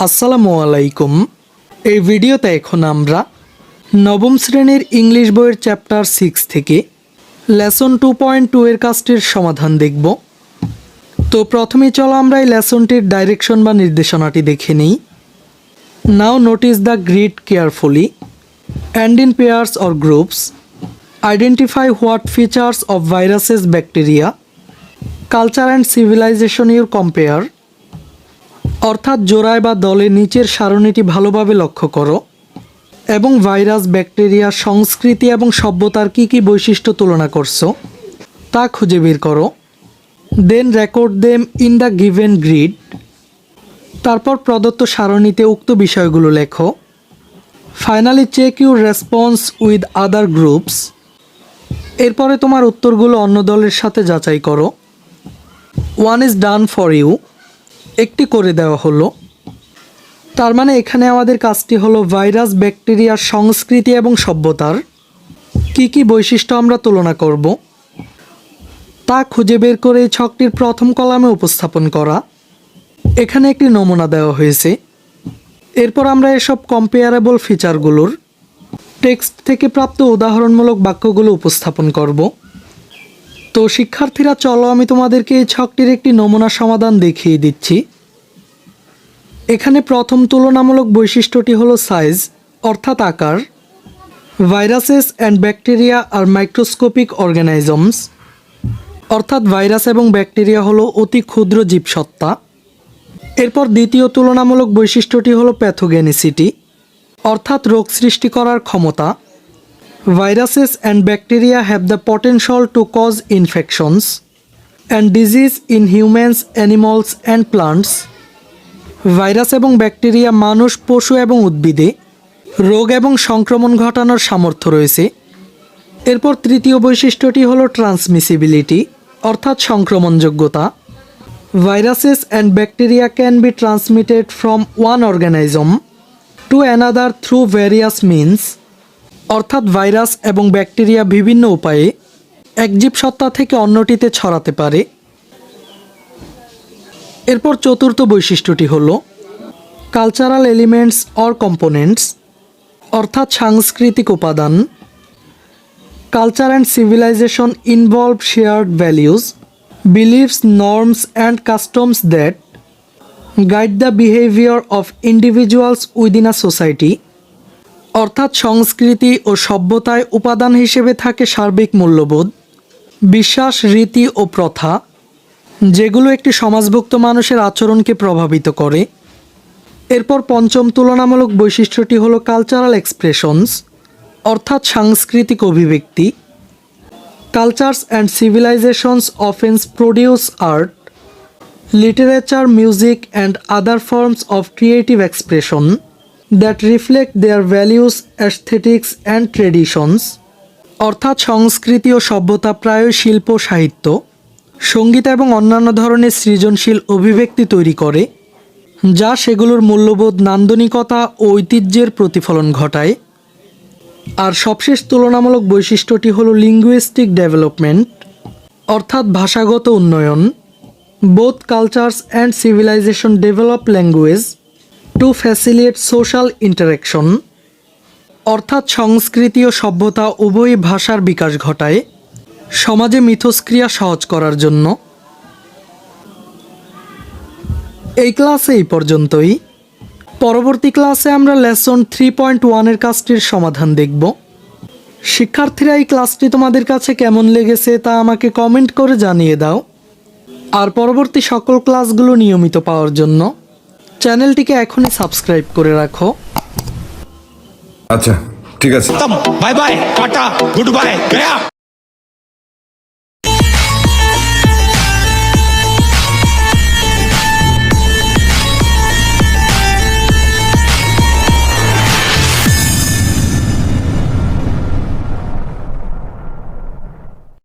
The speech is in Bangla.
আসসালামু আলাইকুম। এই ভিডিওতে এখন আমরা নবম শ্রেণীর ইংলিশ বইয়ের চ্যাপ্টার 6 থেকে লেসন 2.2 এর কাজটির সমাধান দেখব। তো প্রথমেই চলো আমরা এই লেসনটির ডাইরেকশন বা নির্দেশনাটি দেখে নিই। Now notice the grid carefully and in pairs or groups identify what features of viruses, bacteria, culture and civilization you compare। অর্থাৎ জোড়ায় বা দলে নিচের সারণীটি ভালোভাবে লক্ষ্য করো এবং ভাইরাস, ব্যাকটেরিয়া, সংস্কৃতি এবং সভ্যতার কী কী বৈশিষ্ট্য তুলনা করছো তা খুঁজে বের করো। Then record them in the given grid. তারপর প্রদত্ত সারণীতে উক্ত বিষয়গুলো লেখো। Finally check your response with other groups. এরপরে তোমার উত্তরগুলো অন্য দলের সাথে যাচাই করো। One is done for you, একটি করে দেওয়া হলো। তার মানে এখানে আমাদের কাজটি হলো ভাইরাস, ব্যাকটেরিয়া, সংস্কৃতি এবং সভ্যতার কি কি বৈশিষ্ট্য আমরা তুলনা করব তা খুঁজে বের করে এই ছকটির প্রথম কলামে উপস্থাপন করা। এখানে একটি নমুনা দেওয়া হয়েছে। এরপর আমরা এসব কম্পেয়ারেবল ফিচারগুলোর টেক্সট থেকে প্রাপ্ত উদাহরণমূলক বাক্যগুলো উপস্থাপন করব। তো শিক্ষার্থীরা চলো আমি তোমাদেরকে এই ছকটির একটি নমুনা সমাধান দেখিয়ে দিচ্ছি। এখানে প্রথম তুলনামূলক বৈশিষ্ট্যটি হলো সাইজ অর্থাৎ আকার। Viruses and bacteria are microscopic organisms, অর্থাৎ ভাইরাস এবং ব্যাকটেরিয়া হলো অতি ক্ষুদ্র জীবসত্তা। এরপর দ্বিতীয় তুলনামূলক বৈশিষ্ট্যটি হলো প্যাথোগেনিসিটি, অর্থাৎ রোগ সৃষ্টি করার ক্ষমতা। Viruses and bacteria have the potential to cause infections and disease in humans, animals and plants. Virus এবং ব্যাকটেরিয়া মানুষ, পশু এবং উদ্ভিদে রোগ এবং সংক্রমণ ঘটানোর সামর্থ্য রয়েছে। এরপর তৃতীয় বৈশিষ্ট্যটি হলো ট্রান্সমিসিবিলিটি, অর্থাৎ সংক্রমণযোগ্যতা। Viruses and bacteria can be transmitted from one organism to another through various means, অর্থাৎ ভাইরাস এবং ব্যাকটেরিয়া বিভিন্ন উপায়ে এক জীবসত্তা থেকে অন্যটিতে ছড়াতে পারে। এরপর চতুর্থ বৈশিষ্ট্যটি হলো কালচারাল এলিমেন্টস অর কম্পোনেন্টস, অর্থাৎ সাংস্কৃতিক উপাদান। Culture and civilization involve shared values, beliefs, norms and customs that guide the behaviour of individuals within a society. অর্থাৎ সংস্কৃতি ও সভ্যতায় উপাদান হিসেবে থাকে সার্বিক মূল্যবোধ, বিশ্বাস, রীতি ও প্রথা, যেগুলো একটি সমাজভুক্ত মানুষের আচরণকে প্রভাবিত করে। এরপর পঞ্চম তুলনামূলক বৈশিষ্ট্যটি হলো কালচারাল এক্সপ্রেশনস, অর্থাৎ সাংস্কৃতিক অভিব্যক্তি। Cultures and civilisations offence produce art, literature, music and other forms of creative expression that reflect their values, aesthetics and traditions। অর্থাৎ সংস্কৃতি ও সভ্যতা প্রায়ই শিল্প, সাহিত্য, সঙ্গীত এবং অন্যান্য ধরনের সৃজনশীল অভিব্যক্তি তৈরি করে যা সেগুলোর মূল্যবোধ, নান্দনিকতা ও ঐতিহ্যের প্রতিফলন ঘটায়। আর সবশেষ তুলনামূলক বৈশিষ্ট্যটি হলো লিঙ্গুইস্টিক ডেভেলপমেন্ট, অর্থাৎ ভাষাগত উন্নয়ন। Both cultures and civilization develop language to facilitate social interaction, অর্থাৎ সংস্কৃতি ও সভ্যতা উভয়ই ভাষার বিকাশ ঘটায় সমাজে মিথস্ক্রিয়া সহজ করার জন্য। এই ক্লাসে এই পর্যন্তই। পরবর্তী ক্লাসে আমরা লেসন 3.1 এর কাজটির সমাধান দেখব। শিক্ষার্থীরা এই ক্লাসটি তোমাদের কাছে কেমন লেগেছে তা আমাকে কমেন্ট করে জানিয়ে দাও। আর পরবর্তী সকল ক্লাসগুলো নিয়মিত পাওয়ার জন্য চ্যানেলটিকে এখনই সাবস্ক্রাইব করে রাখো। আচ্ছা, ঠিক আছে। Bye bye, tata, good bye, Gaya.